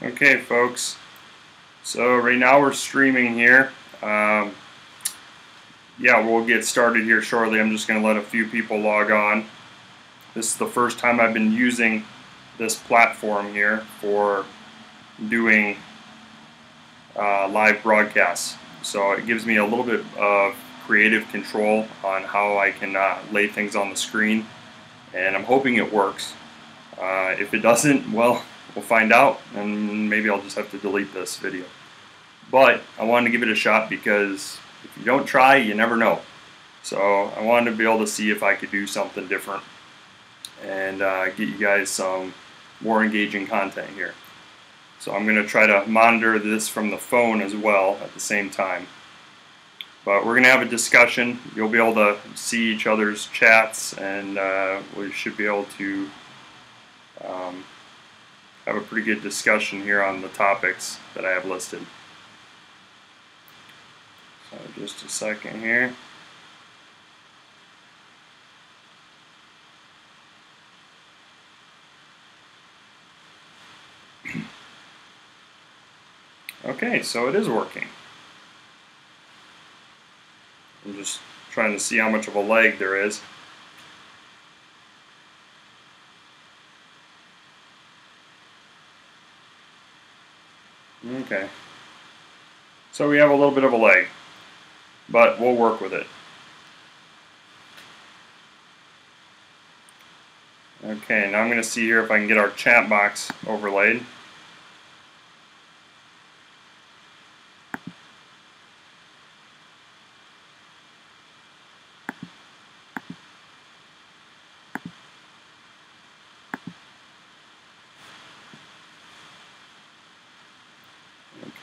Okay, folks, so right now we're streaming here. Yeah, we'll get started here shortly. I'm just going to let a few people log on. This is the first time I've been using this platform here for doing live broadcasts. So it gives me a little bit of creative control on how I can lay things on the screen, and I'm hoping it works. If it doesn't, well, we'll find out, and maybe I'll just have to delete this video. But I wanted to give it a shot because if you don't try, you never know. So I wanted to be able to see if I could do something different and get you guys some more engaging content here. So I'm going to try to monitor this from the phone as well at the same time. But we're going to have a discussion. You'll be able to see each other's chats, and we should be able to have a pretty good discussion here on the topics that I have listed. So just a second here. Okay, so it is working. I'm just trying to see how much of a lag there is. Okay. So we have a little bit of a lag, but we'll work with it. Okay, now I'm going to see here if I can get our chat box overlaid.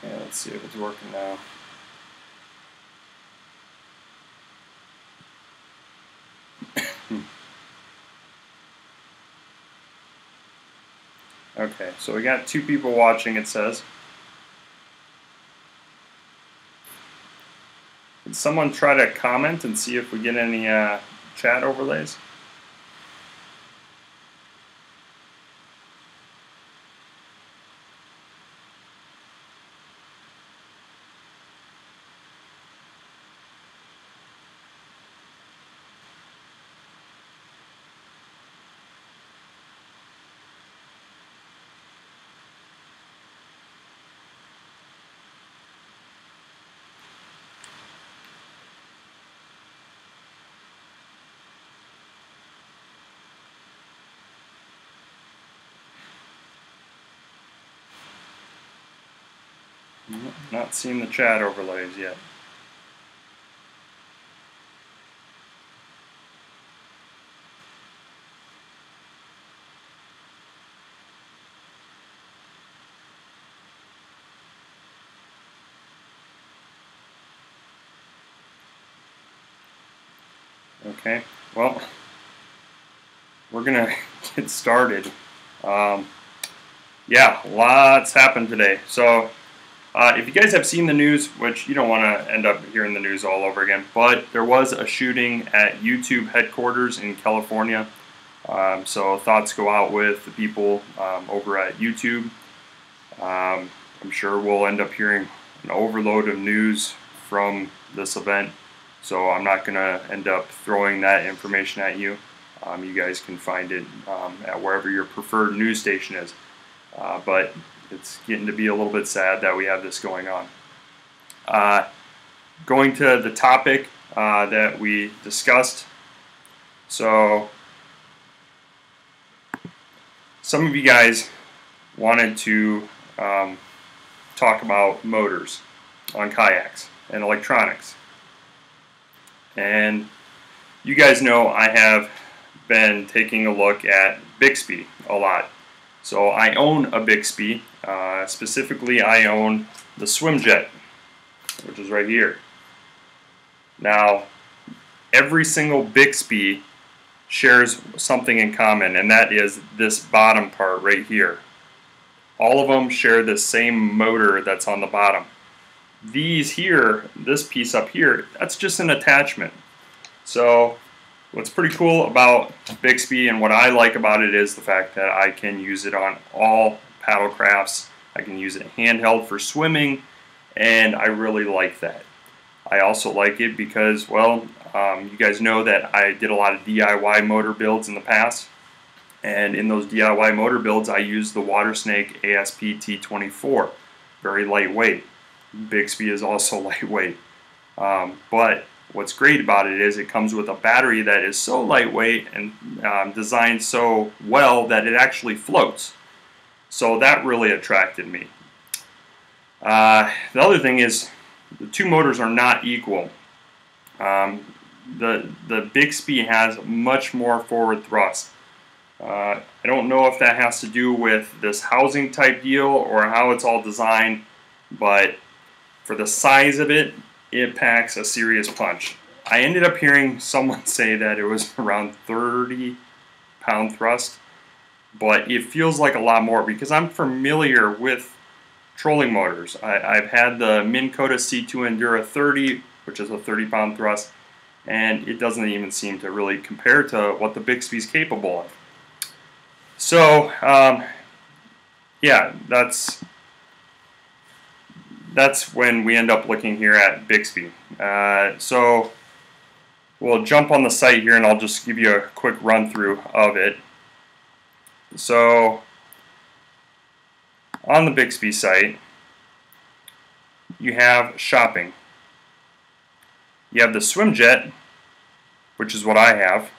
Okay, let's see if it's working now. Okay, so we got 2 people watching, it says. Did someone try to comment and see if we get any chat overlays? Not seeing the chat overlays yet. Okay, well, we're gonna get started. Yeah, lots happened today. So if you guys have seen the news, which you don't want to end up hearing the news all over again, but there was a shooting at YouTube headquarters in California. So thoughts go out with the people over at YouTube. I'm sure we'll end up hearing an overload of news from this event, so I'm not going to end up throwing that information at you. You guys can find it at wherever your preferred news station is. But it's getting to be a little bit sad that we have this going on. Going to the topic that we discussed. So some of you guys wanted to talk about motors on kayaks and electronics. And you guys know I have been taking a look at Bixpy a lot. So I own a Bixpy. Specifically, I own the Swimjet, which is right here. Now, every single Bixpy shares something in common, and that is this bottom part right here. All of them share the same motor that's on the bottom. These here, this piece up here, that's just an attachment. So what's pretty cool about Bixpy and what I like about it is the fact that I can use it on all paddle crafts I can use it handheld for swimming, and I really like that. I also like it because, well, you guys know that I did a lot of DIY motor builds in the past, and in those DIY motor builds I used the Watersnake ASP T24, very lightweight. Bixpy is also lightweight, but what's great about it is it comes with a battery that is so lightweight and designed so well that it actually floats. So that really attracted me. The other thing is the two motors are not equal. The Bixpy has much more forward thrust. I don't know if that has to do with this housing type deal or how it's all designed, but for the size of it, it packs a serious punch. I ended up hearing someone say that it was around 30-pound thrust, but it feels like a lot more because I'm familiar with trolling motors. I've had the Minn Kota C2 Endura 30, which is a 30-pound thrust, and it doesn't even seem to really compare to what the Bixpy is capable of. So, yeah, that's when we end up looking here at Bixpy. So we'll jump on the site here and I'll just give you a quick run through of it. So on the Bixpy site, you have shopping. You have the swim jet, which is what I have.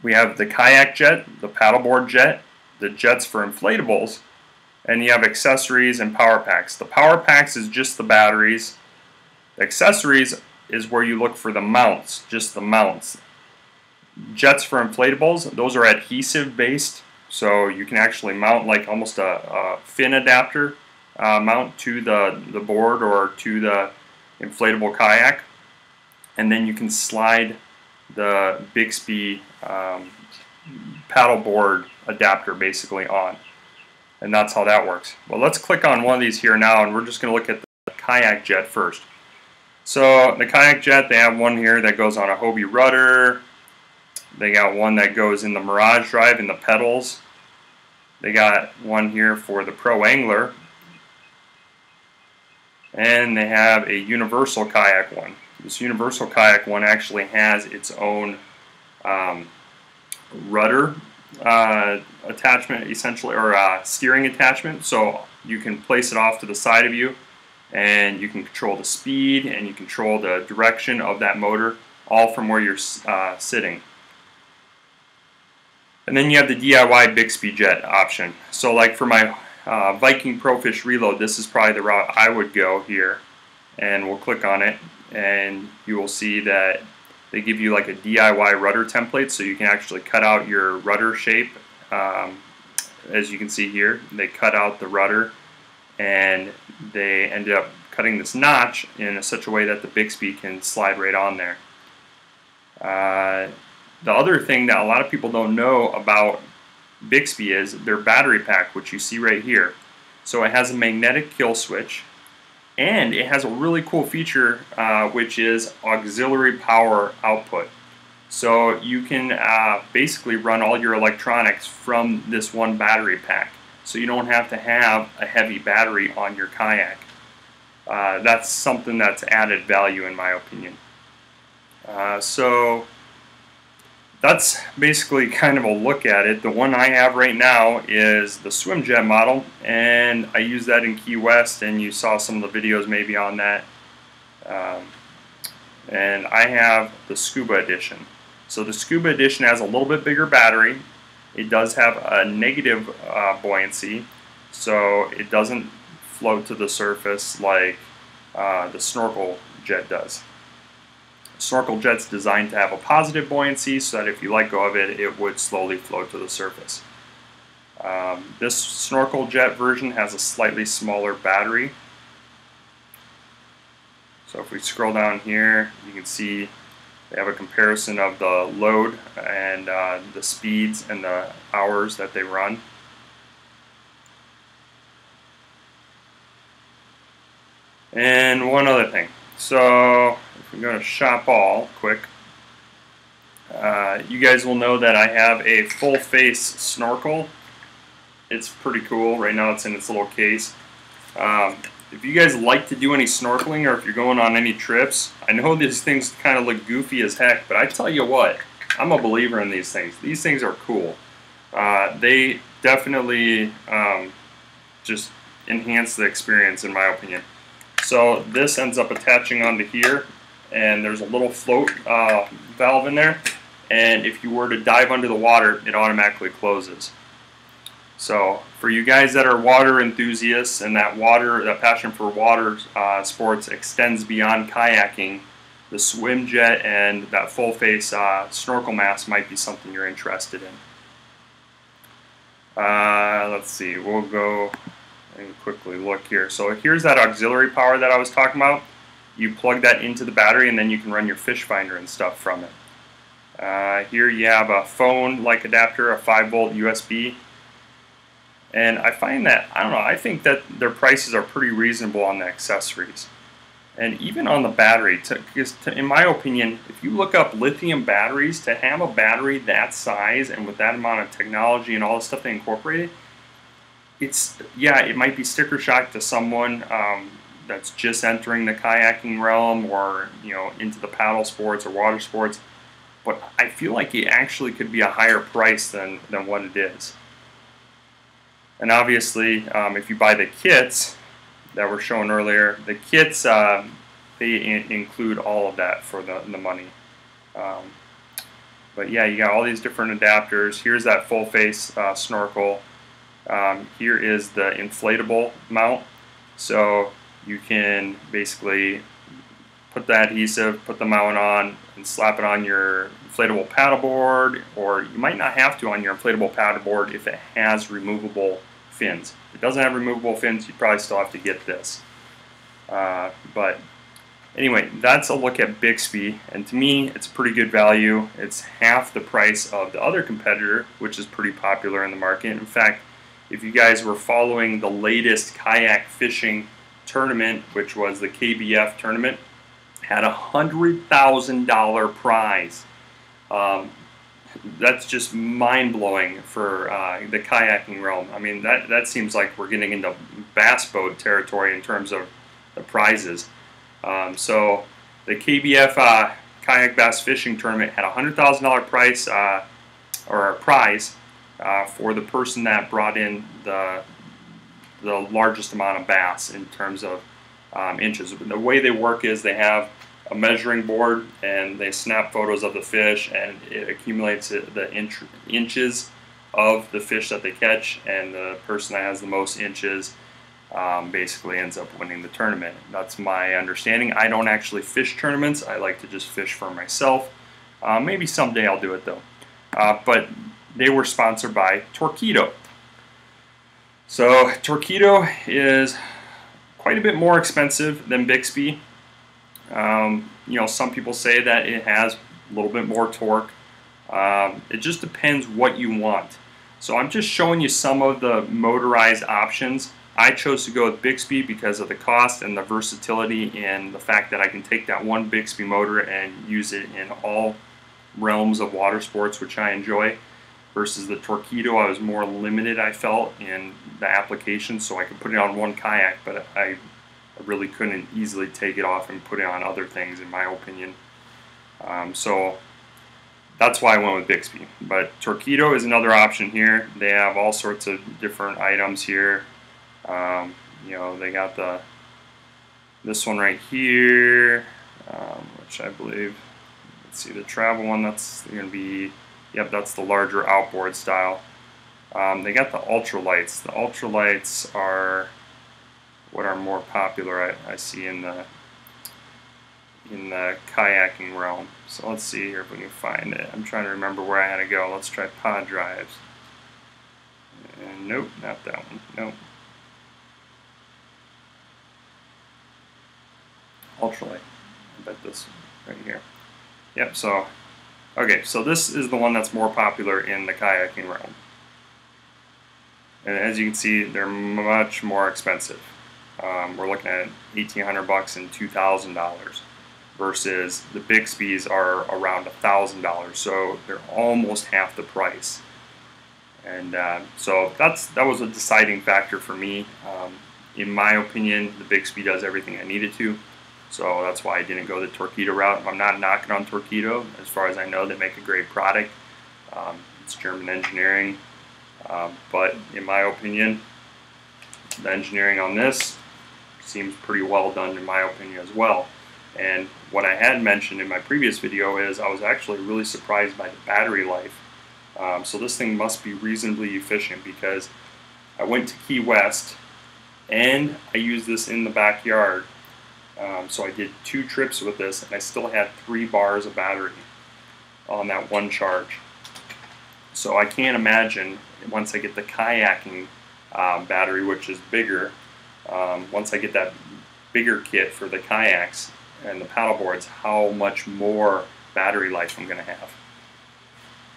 We have the kayak jet, the paddleboard jet, the jets for inflatables, and you have accessories and power packs. The power packs is just the batteries. The accessories is where you look for the mounts, just the mounts. Jets for inflatables, those are adhesive based, so you can actually mount like almost a fin adapter mount to the board or to the inflatable kayak, and then you can slide the Bixpy paddleboard adapter basically on. And that's how that works. Well, let's click on one of these here now, and we're just going to look at the kayak jet first. So the kayak jet, they have one here that goes on a Hobie rudder. They got one that goes in the Mirage drive in the pedals. They got one here for the Pro Angler. And they have a universal kayak one. This universal kayak one actually has its own rudder attachment, essentially, or steering attachment, so you can place it off to the side of you and you can control the speed and you control the direction of that motor all from where you're sitting. And then you have the DIY Bixpy jet option. So like for my Viking Profish reload, this is probably the route I would go here, and we'll click on it and you will see that they give you like a DIY rudder template, so you can actually cut out your rudder shape. As you can see here, they cut out the rudder and they ended up cutting this notch in such a way that the Bixpy can slide right on there. The other thing that a lot of people don't know about Bixpy is their battery pack, which you see right here. So it has a magnetic kill switch, and it has a really cool feature which is auxiliary power output. So you can basically run all your electronics from this one battery pack. So you don't have to have a heavy battery on your kayak. That's something that's added value in my opinion. So that's basically kind of a look at it. The one I have right now is the swim jet model, and I use that in Key West, and you saw some of the videos maybe on that. And I have the scuba edition. So the scuba edition has a little bit bigger battery. It does have a negative buoyancy, so it doesn't float to the surface like the snorkel jet does. Snorkel jet's designed to have a positive buoyancy so that if you let go of it, it would slowly float to the surface. This snorkel jet version has a slightly smaller battery. So if we scroll down here, you can see they have a comparison of the load and the speeds and the hours that they run. And one other thing. So if we go to shop all quick, you guys will know that I have a full face snorkel. It's pretty cool. Right now it's in its little case. If you guys like to do any snorkeling, or if you're going on any trips, I know these things kind of look goofy as heck, but I tell you what, I'm a believer in these things. These things are cool. They definitely just enhance the experience, in my opinion. So this ends up attaching onto here, and there's a little float valve in there, and if you were to dive under the water, it automatically closes. So for you guys that are water enthusiasts and that passion for water sports extends beyond kayaking, the swim jet and that full face snorkel mask might be something you're interested in. Let's see, we'll go and quickly look here. So here's that auxiliary power that I was talking about. You plug that into the battery and then you can run your fish finder and stuff from it. Here you have a phone-like adapter, a 5-volt USB. And I find that, I don't know, I think that their prices are pretty reasonable on the accessories. And even on the battery, in my opinion, if you look up lithium batteries, to have a battery that size and with that amount of technology and all the stuff they incorporated, it might be sticker shock to someone that's just entering the kayaking realm, or into the paddle sports or water sports. But I feel like it actually could be a higher price than what it is. And obviously, if you buy the kits that were shown earlier, the kits, they include all of that for the money. But yeah, you got all these different adapters. Here's that full face snorkel. Here is the inflatable mount. So you can basically put the adhesive, put the mount on, and slap it on your inflatable paddleboard, or you might not have to on your inflatable paddleboard if it has removable fins. If it doesn't have removable fins, you probably still have to get this. But anyway, that's a look at Bixpy, and to me, it's pretty good value. It's half the price of the other competitor, which is pretty popular in the market. In fact, if you guys were following the latest kayak fishing tournament, which was the KBF tournament, had a $100,000 prize. That's just mind-blowing for the kayaking realm. I mean, that seems like we're getting into bass boat territory in terms of the prizes. So the KBF Kayak Bass Fishing Tournament had a $100,000 prize for the person that brought in the largest amount of bass in terms of inches. The way they work is they have a measuring board and they snap photos of the fish, and it accumulates the inches of the fish that they catch, and the person that has the most inches basically ends up winning the tournament. That's my understanding. I don't actually fish tournaments. I like to just fish for myself. Maybe someday I'll do it though. But they were sponsored by Torqeedo. So Torqeedo is quite a bit more expensive than Bixpy. Some people say that it has a little bit more torque. It just depends what you want. So I'm just showing you some of the motorized options. I chose to go with Bixpy because of the cost and the versatility, and the fact that I can take that one Bixpy motor and use it in all realms of water sports, which I enjoy, versus the Torqeedo. I was more limited, I felt, in the application, so I could put it on one kayak, but I really couldn't easily take it off and put it on other things, in my opinion. So that's why I went with Bixpy. But Torqeedo is another option here. They have all sorts of different items here. They got this one right here, which I believe, let's see, the travel one, that's going to be, yep, that's the larger outboard style. They got the ultralights. The ultralights are what are more popular, I see, in the kayaking realm. So let's see here if we can find it. I'm trying to remember where I had to go. Let's try pod drives. And nope, not that one. Nope. Ultralight. I bet this right here. Yep. So okay. So this is the one that's more popular in the kayaking realm. And as you can see, they're much more expensive. We're looking at $1,800 and $2,000, versus the Bixpys are around $1,000, so they're almost half the price. And so that was a deciding factor for me. In my opinion, the Bixpy does everything I need it to, so that's why I didn't go the Torqeedo route. I'm not knocking on Torqeedo. As far as I know, they make a great product. It's German engineering, but in my opinion, the engineering on this seems pretty well done in my opinion as well. And what I had mentioned in my previous video is I was actually really surprised by the battery life. So this thing must be reasonably efficient, because I went to Key West and I used this in the backyard. So I did 2 trips with this, and I still had 3 bars of battery on that one charge. So I can't imagine, once I get the kayaking battery, which is bigger, once I get that bigger kit for the kayaks and the paddle boards, how much more battery life I'm going to have.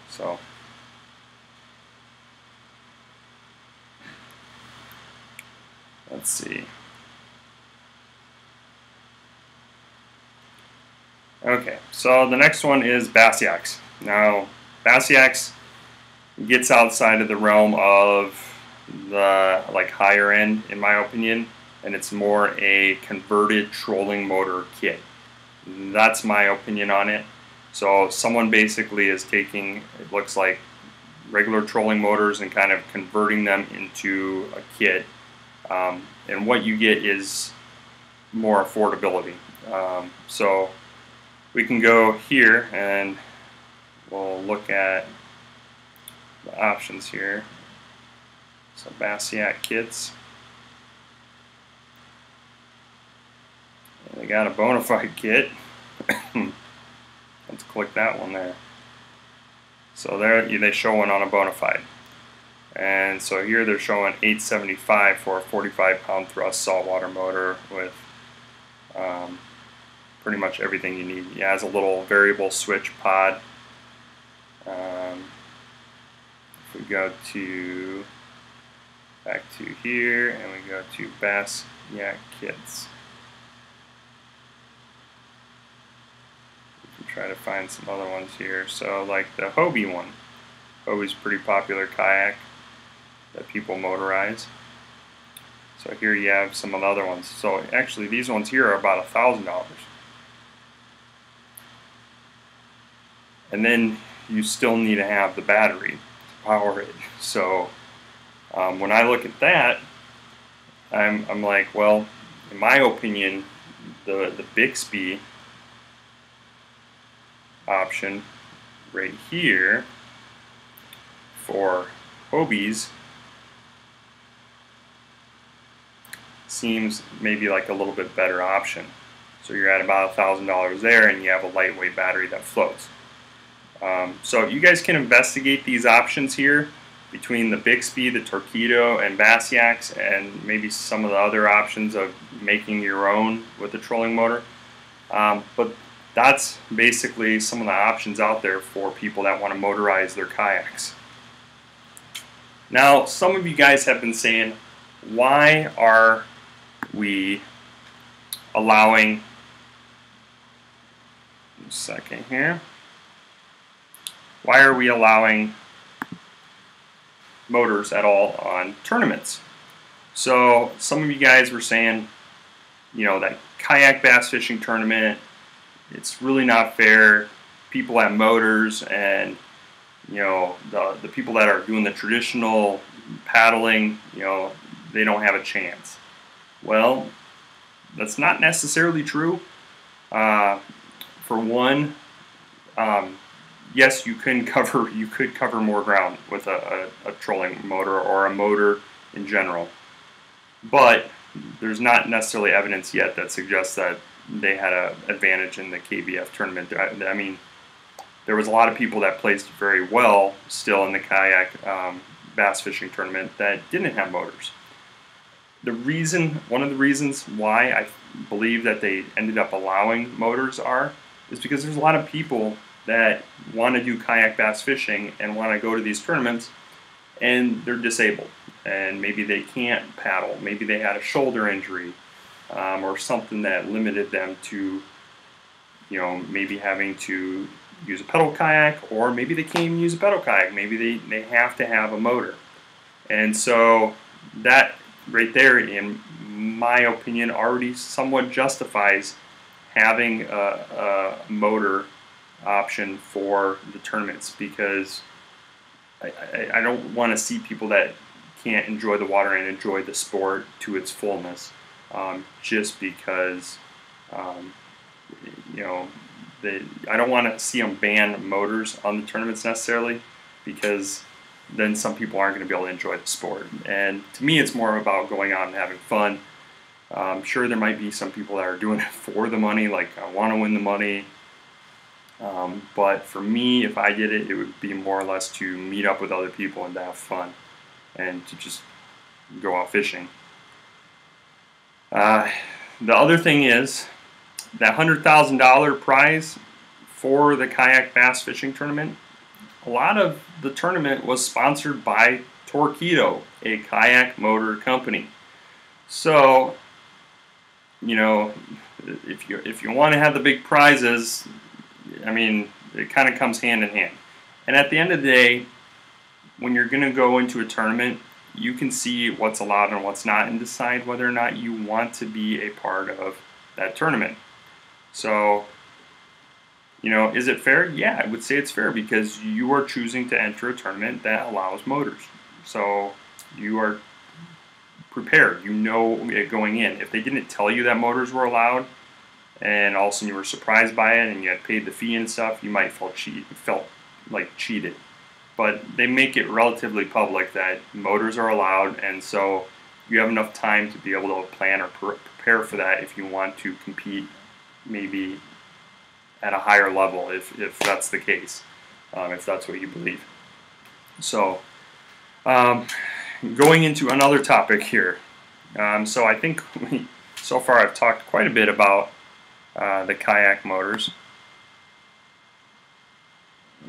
So let's see. Okay, so the next one is Bassyaks. Now, Bassyaks gets outside of the realm of the higher end, in my opinion, and it's more a converted trolling motor kit. That's my opinion on it. So someone basically is taking, it looks like, regular trolling motors and kind of converting them into a kit. And what you get is more affordability. So we can go here and we'll look at the options here. So Bassyaks kits. They got a bona fide kit. Let's click that one there. So there they show one on a bona fide. And so here they're showing $875 for a 45-pound thrust saltwater motor with pretty much everything you need. It has a little variable switch pod. If we go to back to here and we go to Bassyaks kits, we can try to find some other ones here. So like the Hobie one. Hobie's a pretty popular kayak that people motorize. So here you have some of the other ones. So actually these ones here are about $1,000. And then you still need to have the battery to power it. So when I look at that, I'm like, well, in my opinion, the Bixpy option right here for Hobies seems maybe like a little bit better option. So you're at about $1,000 there, and you have a lightweight battery that floats. So you guys can investigate these options here between the Bixpy, the Torqeedo, and Bassyaks, and maybe some of the other options of making your own with the trolling motor. But that's basically some of the options out there for people that want to motorize their kayaks. Now, some of you guys have been saying, why are we allowing, a second here, why are we allowing motors at all on tournaments? So some of you guys were saying, you know, that kayak bass fishing tournament, it's really not fair. People have motors, and you know, the people that are doing the traditional paddling, you know, they don't have a chance. Well, that's not necessarily true. For one, yes, you could cover more ground with a trolling motor or a motor in general, but there's not necessarily evidence yet that suggests that they had an advantage in the KBF tournament. I mean, there was a lot of people that placed very well still in the kayak bass fishing tournament that didn't have motors. One of the reasons why I believe that they ended up allowing motors is because there's a lot of people that want to do kayak bass fishing and want to go to these tournaments, and they're disabled, and maybe they can't paddle, maybe they had a shoulder injury, or something that limited them to, you know, maybe having to use a pedal kayak, or maybe they can't even use a pedal kayak. Maybe they have to have a motor. And so that right there, in my opinion, already somewhat justifies having a motor option for the tournaments, because I don't want to see people that can't enjoy the water and enjoy the sport to its fullness, just because you know, I don't want to see them ban motors on the tournaments necessarily, because then some people aren't going to be able to enjoy the sport. And to me, it's more about going out and having fun. Sure, there might be some people that are doing it for the money, like I want to win the money. But for me, if I did it, it would be more or less to meet up with other people and to have fun and to just go out fishing. The other thing is that $100,000 prize for the kayak bass fishing tournament. A lot of the tournament was sponsored by Torqeedo, a kayak motor company. So, you know, if you want to have the big prizes, I mean, it kind of comes hand in hand. And at the end of the day, when you're going to go into a tournament, you can see what's allowed and what's not and decide whether or not you want to be a part of that tournament. So, you know, is it fair? Yeah, I would say it's fair, because you are choosing to enter a tournament that allows motors. So you are prepared. You know it going in. If they didn't tell you that motors were allowed, and all of a sudden you were surprised by it and you had paid the fee and stuff, you might felt like cheated. But they make it relatively public that motors are allowed, and so you have enough time to be able to plan or prepare for that if you want to compete maybe at a higher level, if that's the case, if that's what you believe. So going into another topic here. So I think so far I've talked quite a bit about the kayak motors.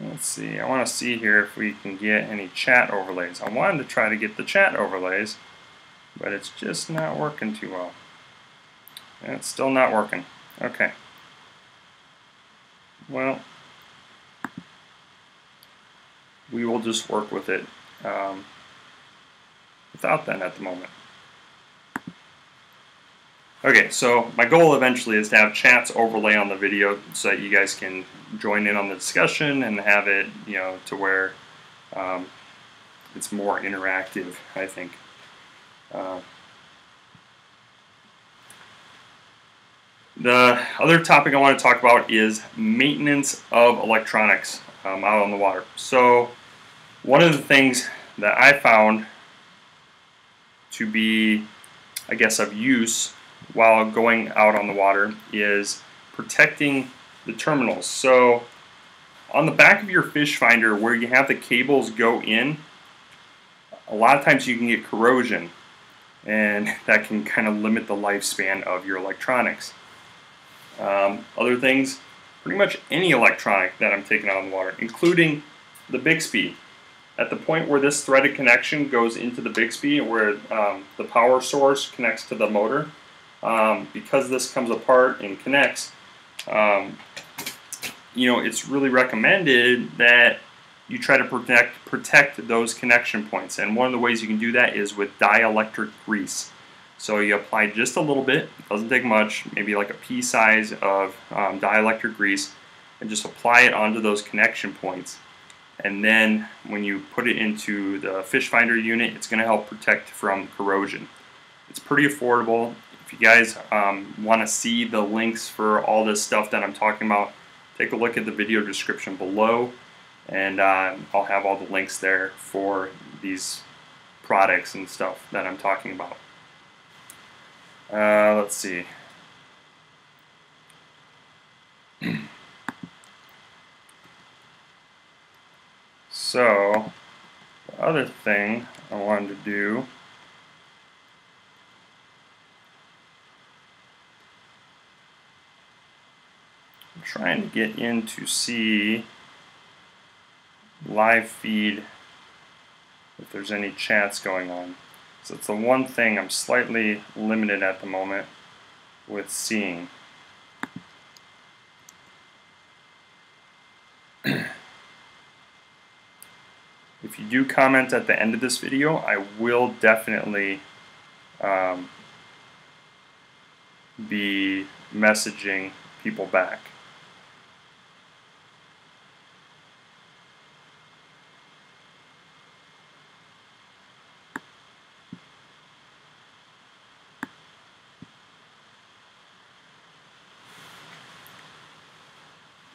Let's see, I want to see here if we can get any chat overlays. I wanted to try to get the chat overlays, but it's just not working too well. And it's still not working. Okay. Well, we will just work with it without that at the moment. Okay, so my goal eventually is to have chats overlay on the video so that you guys can join in on the discussion and have it, you know, to where it's more interactive, I think. The other topic I want to talk about is maintenance of electronics out on the water. So one of the things that I found to be, I guess, of use while going out on the water is protecting the terminals. So on the back of your fish finder where you have the cables go in, a lot of times you can get corrosion, and that can kind of limit the lifespan of your electronics. Other things, pretty much any electronic that I'm taking out on the water, including the Bixpy. At the point where this threaded connection goes into the Bixpy, where the power source connects to the motor, because this comes apart and connects, you know, it's really recommended that you try to protect those connection points. And one of the ways you can do that is with dielectric grease. So you apply just a little bit, it doesn't take much, maybe like a pea size of dielectric grease, and just apply it onto those connection points. And then when you put it into the fish finder unit, it's going to help protect from corrosion. It's pretty affordable. If you guys want to see the links for all this stuff that I'm talking about, take a look at the video description below, and I'll have all the links there for these products and stuff that I'm talking about. Let's see. So, the other thing I wanted to do I'm trying to get in to see live feed if there's any chats going on. So it's the one thing I'm slightly limited at the moment with seeing. if you do comment at the end of this video, I will definitely be messaging people back.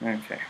Okay.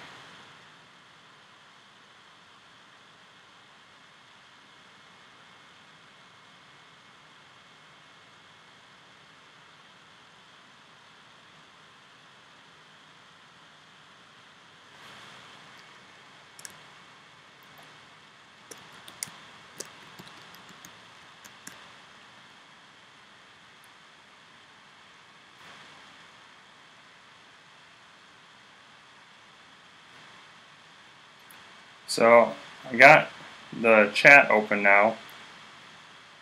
So I got the chat open now,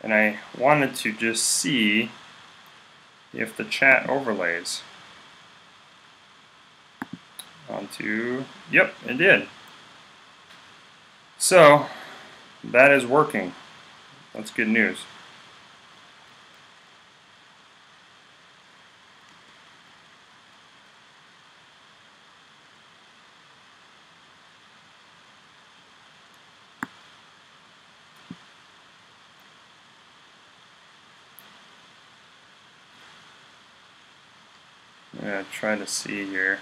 and I wanted to just see if the chat overlays onto, yep, it did. So that is working. That's good news. I'm going to try to see here.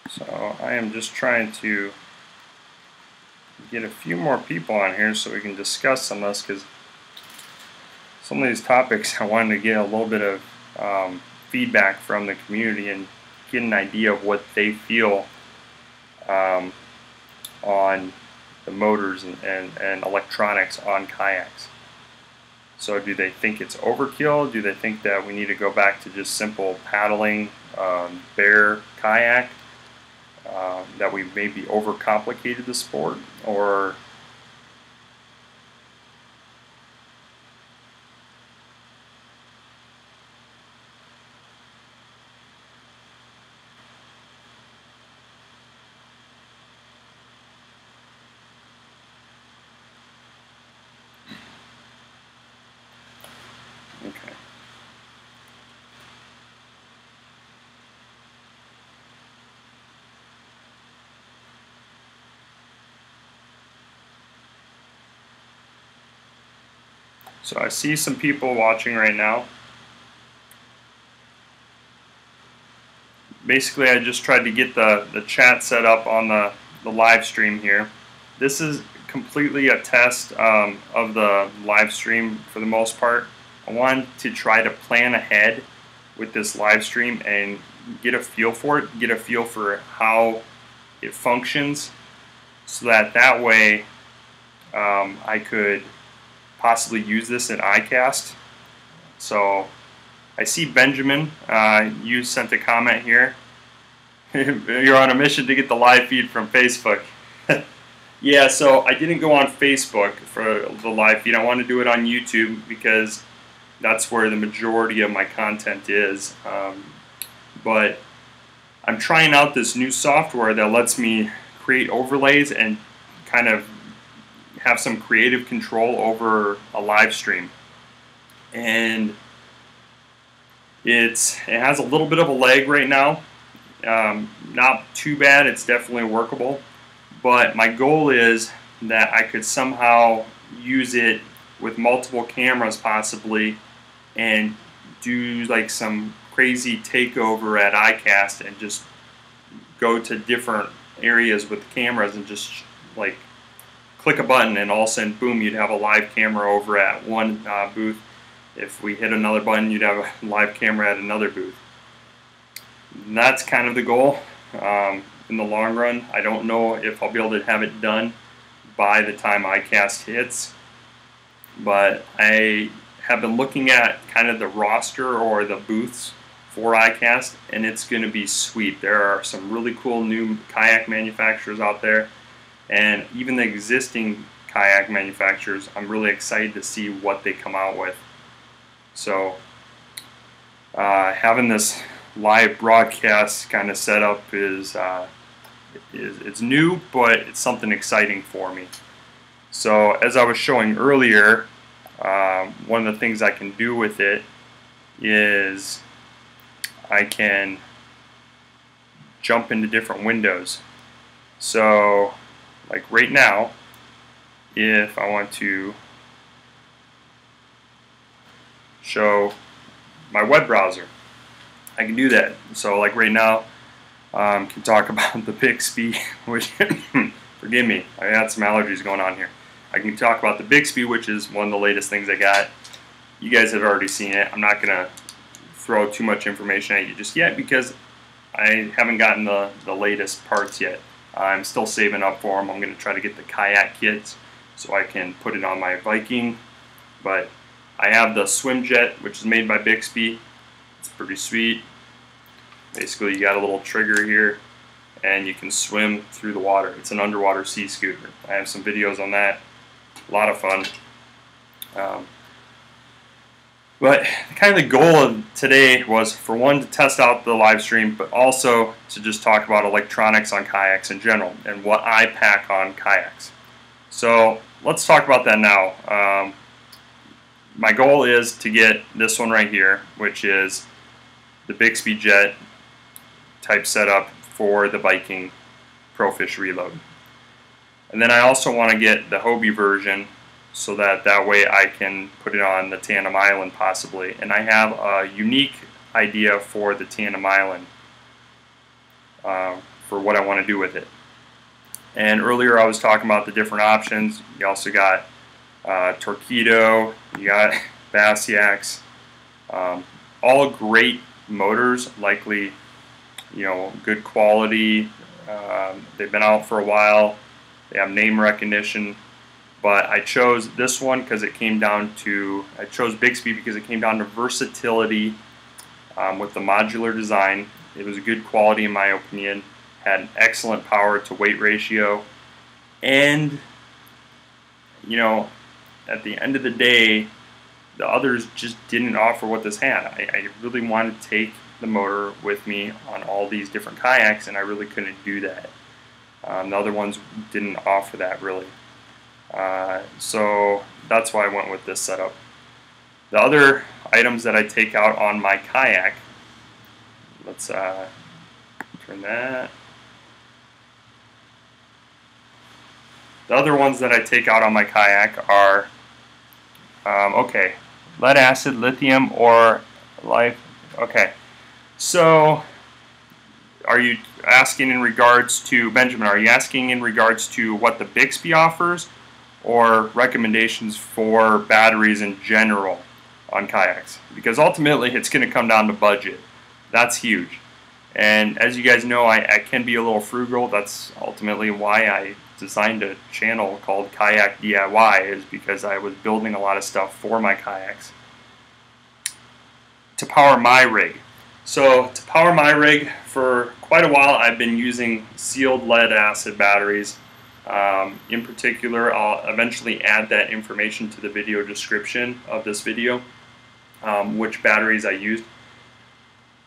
So I am just trying to get a few more people on here so we can discuss some of this, because some of these topics I wanted to get a little bit of feedback from the community and get an idea of what they feel on the motors and electronics on kayaks. So do they think it's overkill? Do they think that we need to go back to just simple paddling, bare kayak? That we maybe overcomplicated the sport? Or okay. So I see some people watching right now. Basically, I just tried to get the chat set up on the live stream here. This is completely a test of the live stream for the most part. I wanted to try to plan ahead with this live stream and get a feel for it, get a feel for how it functions, so that way I could possibly use this in iCast. So I see Benjamin, you sent a comment here. You're on a mission to get the live feed from Facebook. Yeah, so I didn't go on Facebook for the live feed. I want to do it on YouTube because that's where the majority of my content is. But I'm trying out this new software that lets me create overlays and kind of have some creative control over a live stream. And it has a little bit of a lag right now. Not too bad, it's definitely workable. But my goal is that I could somehow use it with multiple cameras possibly and do like some crazy takeover at iCast and just go to different areas with cameras and just like click a button and all of a sudden, boom, you'd have a live camera over at one booth. If we hit another button, you'd have a live camera at another booth. And that's kind of the goal in the long run. I don't know if I'll be able to have it done by the time iCast hits, but I have been looking at kind of the roster or the booths for iCast, and it's going to be sweet. There are some really cool new kayak manufacturers out there, and even the existing kayak manufacturers, I'm really excited to see what they come out with. So having this live broadcast kind of setup is it's new, but it's something exciting for me. So as I was showing earlier, one of the things I can do with it is I can jump into different windows. So like right now, if I want to show my web browser, I can do that. So like right now, can talk about the Bixpy, which forgive me, I had some allergies going on here. I can talk about the Bixpy, which is one of the latest things I got. You guys have already seen it. I'm not gonna throw too much information at you just yet because I haven't gotten the latest parts yet. I'm still saving up for them. I'm gonna try to get the kayak kits so I can put it on my Viking. But I have the swim jet, which is made by Bixpy. It's pretty sweet. Basically, you got a little trigger here, and you can swim through the water. It's an underwater sea scooter. I have some videos on that. A lot of fun. But kind of the goal of today was, for one, to test out the live stream, but also to just talk about electronics on kayaks in general and what I pack on kayaks. So let's talk about that now. My goal is to get this one right here, which is the Bixpy Jet type setup for the Viking ProFish Reload. And then I also want to get the Hobie version so that way I can put it on the Tandem Island possibly. And I have a unique idea for the Tandem Island for what I want to do with it. And earlier I was talking about the different options. You also got Torqeedo, you got Bassyaks, all great motors, likely, you know, good quality. They've been out for a while. They have name recognition. But I chose this one because it came down to, I chose Bixpy because it came down to versatility with the modular design. It was a good quality in my opinion, had an excellent power to weight ratio, and you know, at the end of the day, the others just didn't offer what this had. I really wanted to take the motor with me on all these different kayaks, and I really couldn't do that. The other ones didn't offer that really. So that's why I went with this setup. The other items that I take out on my kayak, let's turn that. The other ones that I take out on my kayak are, okay, lead acid, lithium, or life. Okay, so are you asking in regards to, Benjamin, are you asking in regards to what the Bixpy offers, or recommendations for batteries in general on kayaks? Because ultimately it's going to come down to budget. That's huge. And as you guys know, I can be a little frugal. That's ultimately why I designed a channel called KayakDIY, is because I was building a lot of stuff for my kayaks to power my rig. So to power my rig, for quite a while I've been using sealed lead acid batteries. In particular, I'll eventually add that information to the video description of this video, which batteries I used.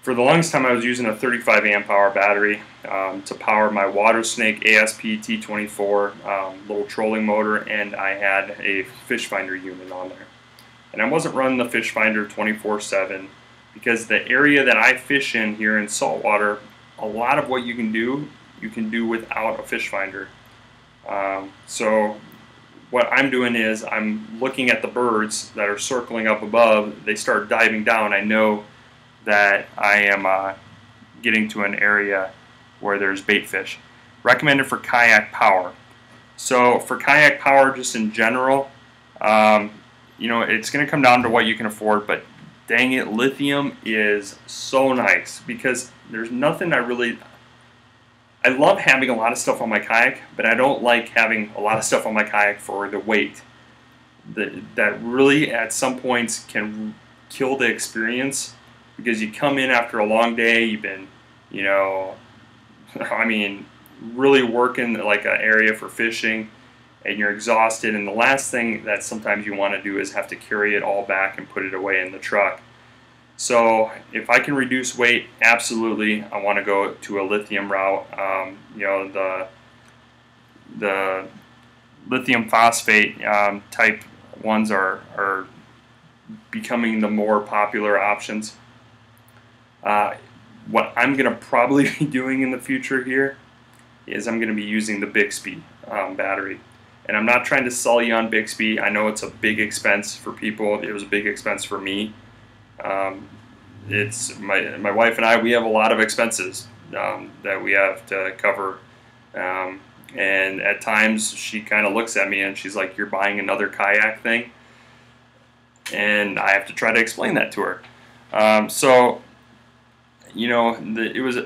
For the longest time I was using a 35 amp hour battery to power my Water Snake ASP T24 little trolling motor, and I had a fish finder unit on there. And I wasn't running the fish finder 24/7 because the area that I fish in here in saltwater, a lot of what you can do without a fish finder. So what I'm doing is I'm looking at the birds that are circling up above. They start diving down. I know that I am getting to an area where there's bait fish. Recommended for kayak power. So for kayak power, just in general, you know, it's going to come down to what you can afford, but dang it, lithium is so nice because there's nothing I love having a lot of stuff on my kayak, but I don't like having a lot of stuff on my kayak for the weight. That really at some points can kill the experience, because you come in after a long day, you've been, you know, I mean, really working like an area for fishing, and you're exhausted, and the last thing that sometimes you want to do is have to carry it all back and put it away in the truck. So if I can reduce weight, absolutely, I want to go to a lithium route. You know, the lithium phosphate type ones are becoming the more popular options. What I'm going to probably be doing in the future here is I'm going to be using the Bixpy battery. And I'm not trying to sell you on Bixpy. I know it's a big expense for people. It was a big expense for me. It's my wife and I, we have a lot of expenses that we have to cover. And at times she kind of looks at me and she's like, "You're buying another kayak thing?" And I have to try to explain that to her. So, you know, it was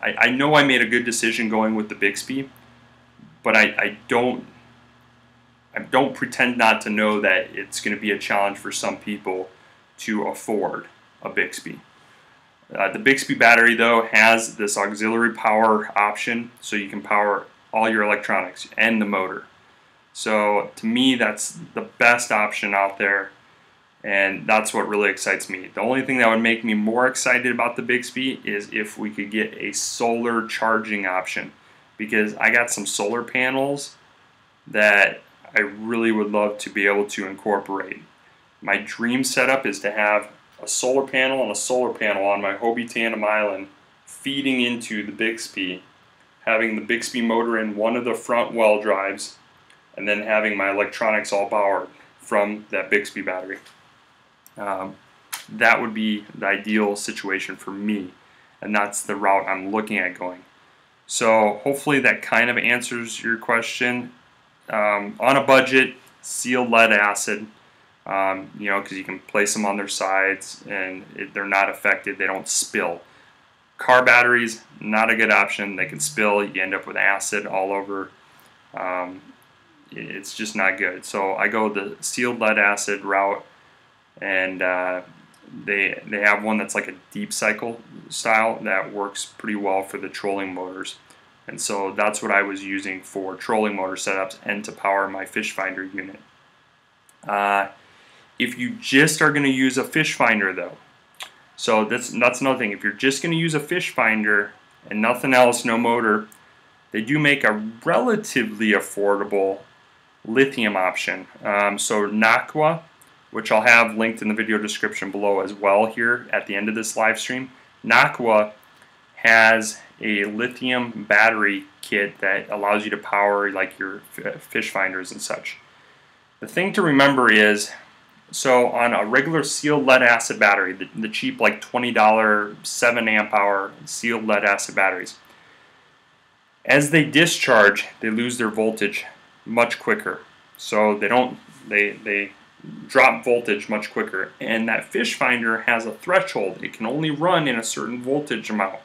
I know I made a good decision going with the Bixpy, but I don't pretend not to know that it's going to be a challenge for some people to afford a Bixpy. The Bixpy battery, though, has this auxiliary power option, so you can power all your electronics and the motor. So to me, that's the best option out there, and that's what really excites me. The only thing that would make me more excited about the Bixpy is if we could get a solar charging option, because I got some solar panels that I really would love to be able to incorporate. My dream setup is to have a solar panel and a solar panel on my Hobie Tandem Island feeding into the Bixpy, having the Bixpy motor in one of the front well drives, and then having my electronics all powered from that Bixpy battery. That would be the ideal situation for me, and that's the route I'm looking at going. So hopefully that kind of answers your question. On a budget, sealed lead acid, you know, because you can place them on their sides and they're not affected, they don't spill. Car batteries, not a good option. They can spill, you end up with acid all over. It's just not good. So I go the sealed lead acid route, and they have one that's like a deep cycle style that works pretty well for the trolling motors. And so that's what I was using for trolling motor setups and to power my fish finder unit. If you just are going to use a fish finder, though, so that's another thing. If you're just going to use a fish finder and nothing else, no motor, they do make a relatively affordable lithium option. So Naqua, which I'll have linked in the video description below as well here at the end of this live stream, Naqua has a lithium battery kit that allows you to power like your fish finders and such. The thing to remember is, so on a regular sealed lead acid battery, the cheap like $20 7 amp hour sealed lead acid batteries, as they discharge, they lose their voltage much quicker. So they drop voltage much quicker, and that fish finder has a threshold. It can only run in a certain voltage amount.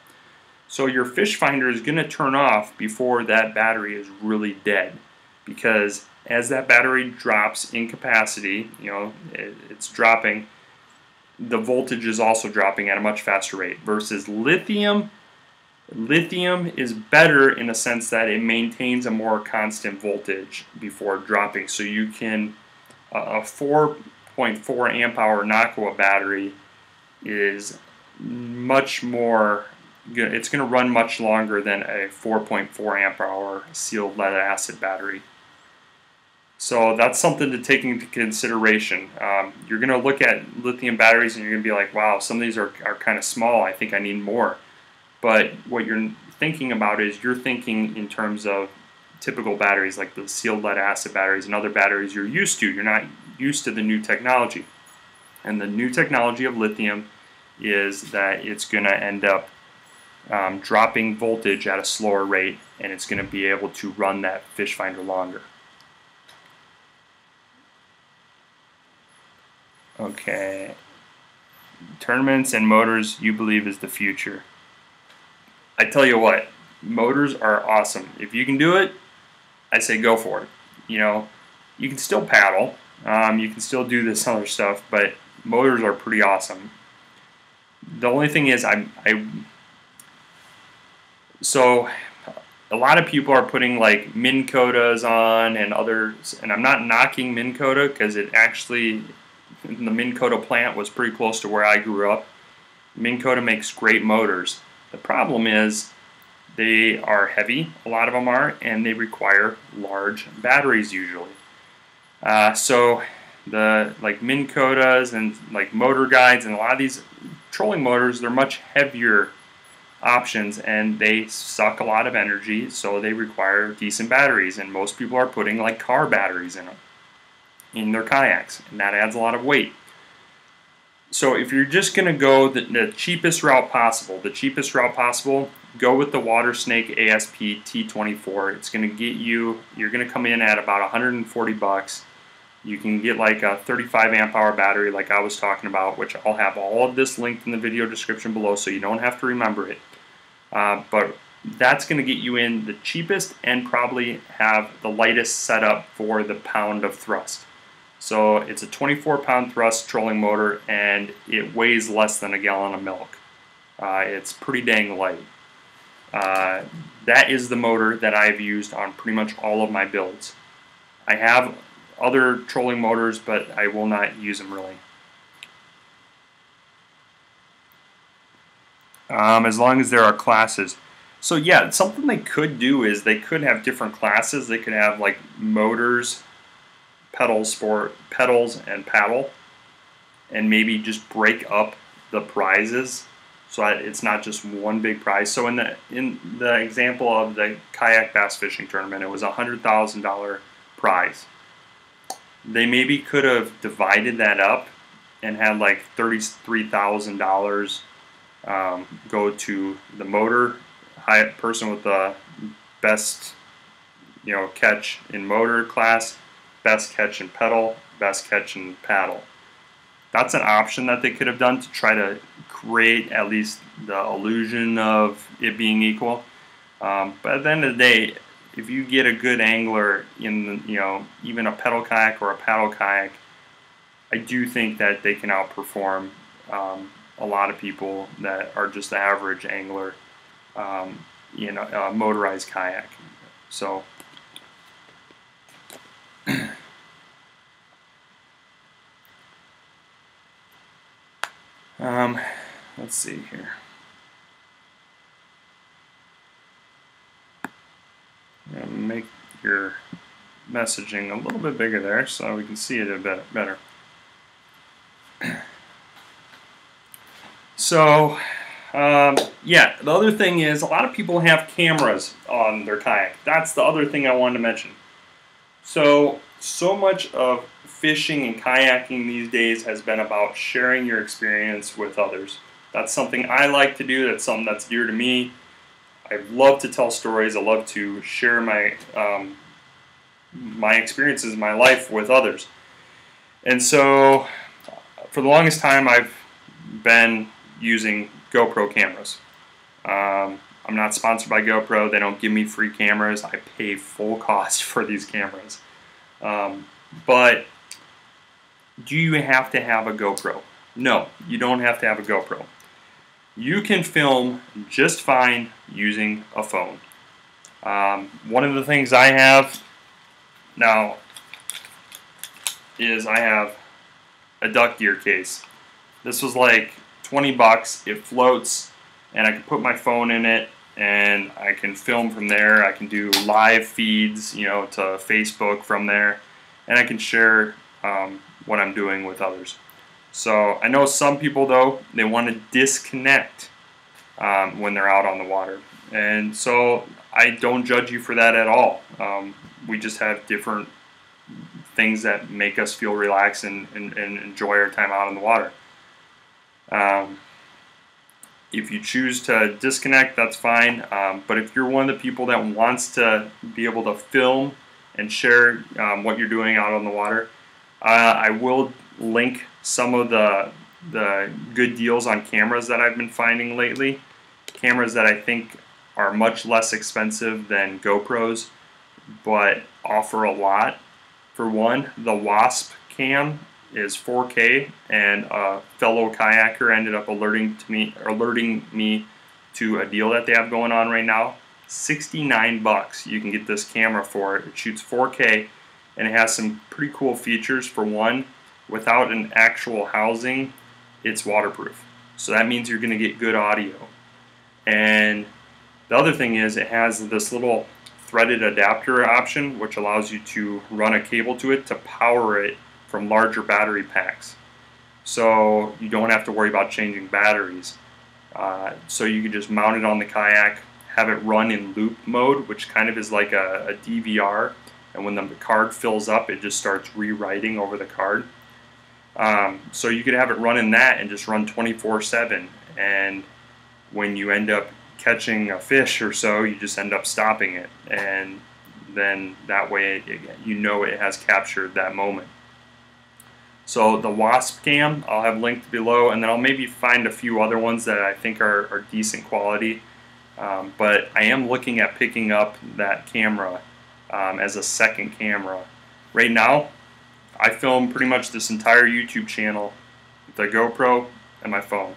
So your fish finder is going to turn off before that battery is really dead, because as that battery drops in capacity, you know, it's dropping, the voltage is also dropping at a much faster rate. Versus lithium, lithium is better in the sense that it maintains a more constant voltage before dropping. So you can, a 4.4 amp hour Naqua battery is much more, it's going to run much longer than a 4.4 amp hour sealed lead acid battery. So that's something to take into consideration. You're going to look at lithium batteries and you're going to be like, wow, some of these are kind of small, I think I need more. But what you're thinking about is you're thinking in terms of typical batteries like the sealed lead acid batteries and other batteries you're used to. You're not used to the new technology. And the new technology of lithium is that it's going to end up dropping voltage at a slower rate, and it's going to be able to run that fish finder longer. Okay, tournaments and motors you believe is the future. I tell you what, motors are awesome. If you can do it, I say go for it. You know, you can still paddle, you can still do this other stuff, but motors are pretty awesome. The only thing is, so a lot of people are putting like Minn Kotas on and others, and I'm not knocking Minn Kota because it actually, the Minn Kota plant was pretty close to where I grew up. Minn Kota makes great motors. The problem is they are heavy, a lot of them are, and they require large batteries usually. So the like Minn Kotas and like Motor Guides and a lot of these trolling motors, they're much heavier options and they suck a lot of energy, so they require decent batteries, and most people are putting like car batteries in them in their kayaks, and that adds a lot of weight. So if you're just going to go the cheapest route possible, go with the Water Snake ASP T24. It's going to get you, you're going to come in at about 140 bucks. You can get like a 35 amp hour battery like I was talking about, which I'll have all of this linked in the video description below so you don't have to remember it. But that's going to get you in the cheapest and probably have the lightest setup for the pound of thrust. So it's a 24-pound thrust trolling motor, and it weighs less than a gallon of milk. It's pretty dang light. That is the motor that I've used on pretty much all of my builds. I have other trolling motors, but I will not use them really. As long as there are classes. So yeah, something they could do is they could have different classes. They could have like motors, pedals for pedals and paddle, and maybe just break up the prizes so that it's not just one big prize. So in the example of the kayak bass fishing tournament, it was a $100,000 prize. They maybe could have divided that up and had like $33,000 go to the motor person with the best, you know, catch in motor class, best catch in pedal, best catch in paddle. That's an option that they could have done to try to create at least the illusion of it being equal. But at the end of the day, if you get a good angler in, you know, even a pedal kayak or a paddle kayak, I do think that they can outperform a lot of people that are just the average angler in a motorized kayak. So let's see here. I'm gonna make your messaging a little bit bigger there so we can see it a bit better. So yeah, the other thing is a lot of people have cameras on their kayak. That's the other thing I wanted to mention. So much of fishing and kayaking these days has been about sharing your experience with others. That's something I like to do. That's something that's dear to me. I love to tell stories. I love to share my my experiences in my life with others. And so for the longest time I've been using GoPro cameras. I'm not sponsored by GoPro. They don't give me free cameras. I pay full cost for these cameras. But do you have to have a GoPro? No, you don't have to have a GoPro. You can film just fine using a phone. One of the things I have now is I have a duck gear case. This was like 20 bucks. It floats, and I can put my phone in it, and I can film from there. I can do live feeds, you know, to Facebook from there, and I can share what I'm doing with others. So I know some people, though, they want to disconnect when they're out on the water, and so I don't judge you for that at all. We just have different things that make us feel relaxed and enjoy our time out on the water. If you choose to disconnect, that's fine. But if you're one of the people that wants to be able to film and share what you're doing out on the water, I will link some of the good deals on cameras that I've been finding lately. Cameras that I think are much less expensive than GoPros, but offer a lot. For one, the Wasp cam is 4K, and a fellow kayaker ended up alerting me to a deal that they have going on right now. $69 you can get this camera for. It shoots 4K, and it has some pretty cool features. For one, without an actual housing, it's waterproof, so that means you're going to get good audio. And the other thing is, it has this little threaded adapter option, which allows you to run a cable to it to power it from larger battery packs, so you don't have to worry about changing batteries. So you can just mount it on the kayak, have it run in loop mode, which kind of is like a DVR, and when the card fills up, it just starts rewriting over the card. So you could have it run in that and just run 24/7, and when you end up catching a fish or so, you just end up stopping it, and then that way you know it has captured that moment. So the Wasp cam I'll have linked below, and then I'll maybe find a few other ones that I think are decent quality. But I am looking at picking up that camera as a second camera. Right now, I film pretty much this entire YouTube channel with a GoPro and my phone.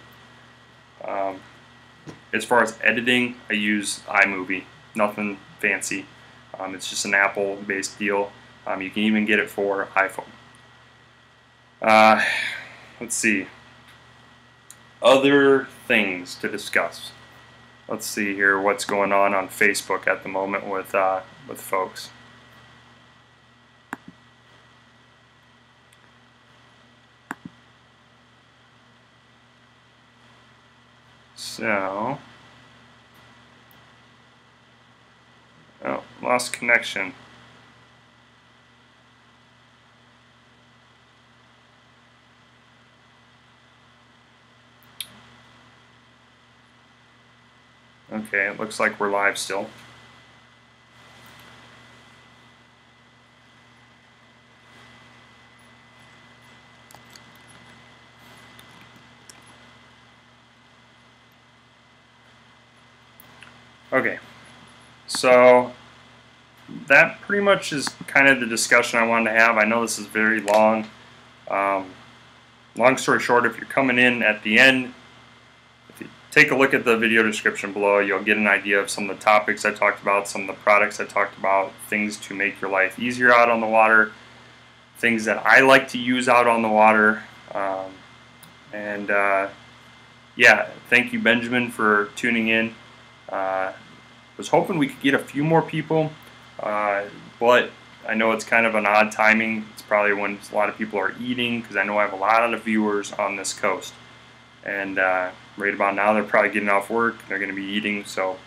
As far as editing, I use iMovie, nothing fancy. It's just an Apple-based deal. You can even get it for iPhone. Let's see. Other things to discuss. Let's see here what's going on Facebook at the moment with folks. So, oh, lost connection. Okay, it looks like we're live still. Okay, so that pretty much is kind of the discussion I wanted to have. I know this is very long. Long story short, if you're coming in at the end, if you take a look at the video description below, you'll get an idea of some of the topics I talked about, some of the products I talked about, things to make your life easier out on the water, things that I like to use out on the water. Yeah, thank you, Benjamin, for tuning in. Was hoping we could get a few more people, but I know it's kind of an odd timing. It's probably when a lot of people are eating, because I know I have a lot of viewers on this coast, and right about now they're probably getting off work, they're going to be eating, so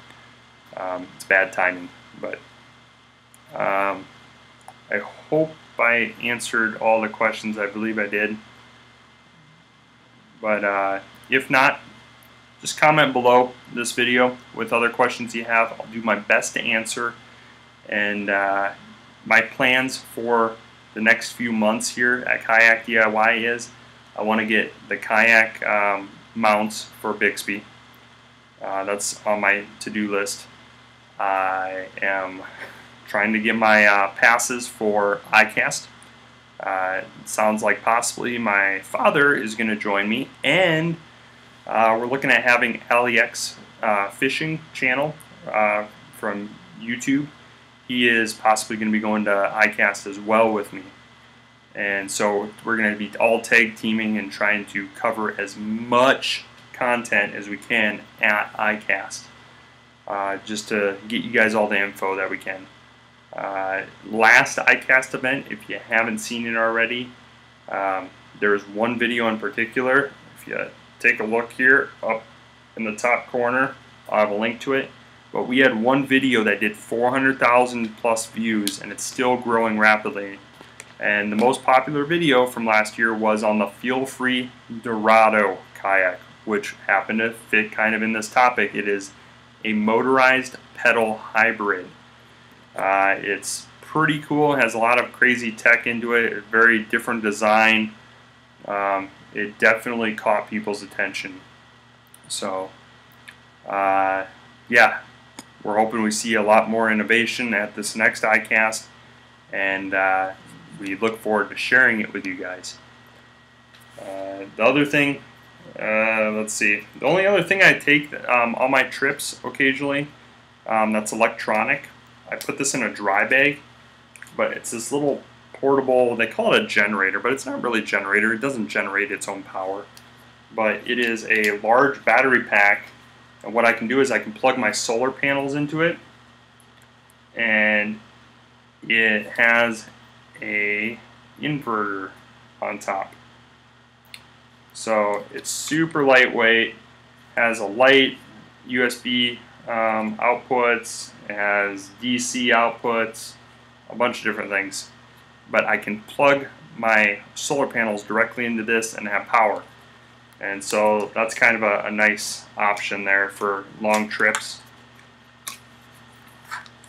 it's bad timing. But I hope I answered all the questions. I believe I did, but if not, just comment below this video with other questions you have. I'll do my best to answer. And my plans for the next few months here at KayakDIY is I want to get the kayak mounts for Bixpy. That's on my to-do list. I am trying to get my passes for iCast. It sounds like possibly my father is going to join me, and we're looking at having LiTime fishing channel from YouTube. He is possibly going to be going to iCast as well with me. And so we're going to be all tag teaming and trying to cover as much content as we can at iCast, just to get you guys all the info that we can. Last iCast event, if you haven't seen it already, there's one video in particular. If you take a look here up in the top corner, I'll have a link to it. But we had one video that did 400,000 plus views, and it's still growing rapidly. And the most popular video from last year was on the Feel Free Dorado kayak, which happen to fit kind of in this topic. It is a motorized pedal hybrid. It's pretty cool, has a lot of crazy tech into it, a very different design. It definitely caught people's attention. So yeah, we're hoping we see a lot more innovation at this next ICAST, and we look forward to sharing it with you guys. The other thing, let's see, the only other thing I take on my trips occasionally that's electronic, I put this in a dry bag, but it's this little portable, they call it a generator, but it's not really a generator, it doesn't generate its own power, but it is a large battery pack, and what I can do is I can plug my solar panels into it, and it has a inverter on top. So it's super lightweight, has a light, USB outputs, it has DC outputs, a bunch of different things. But I can plug my solar panels directly into this and have power. And so that's kind of a nice option there for long trips.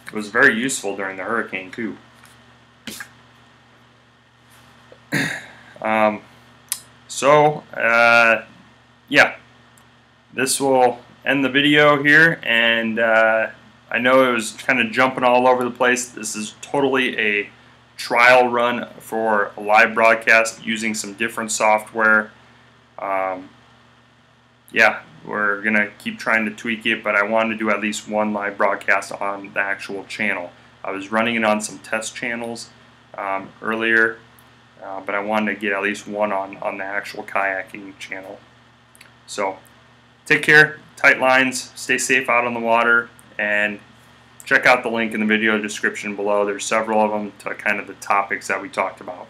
It was very useful during the hurricane too. Yeah, this will end the video here, and I know it was kind of jumping all over the place. This is totally a trial run for a live broadcast using some different software. Yeah, we're gonna keep trying to tweak it, but I wanted to do at least one live broadcast on the actual channel. I was running it on some test channels earlier, but I wanted to get at least one on the actual kayaking channel. So take care, tight lines, stay safe out on the water, and check out the link in the video description below. There's several of them to kind of the topics that we talked about.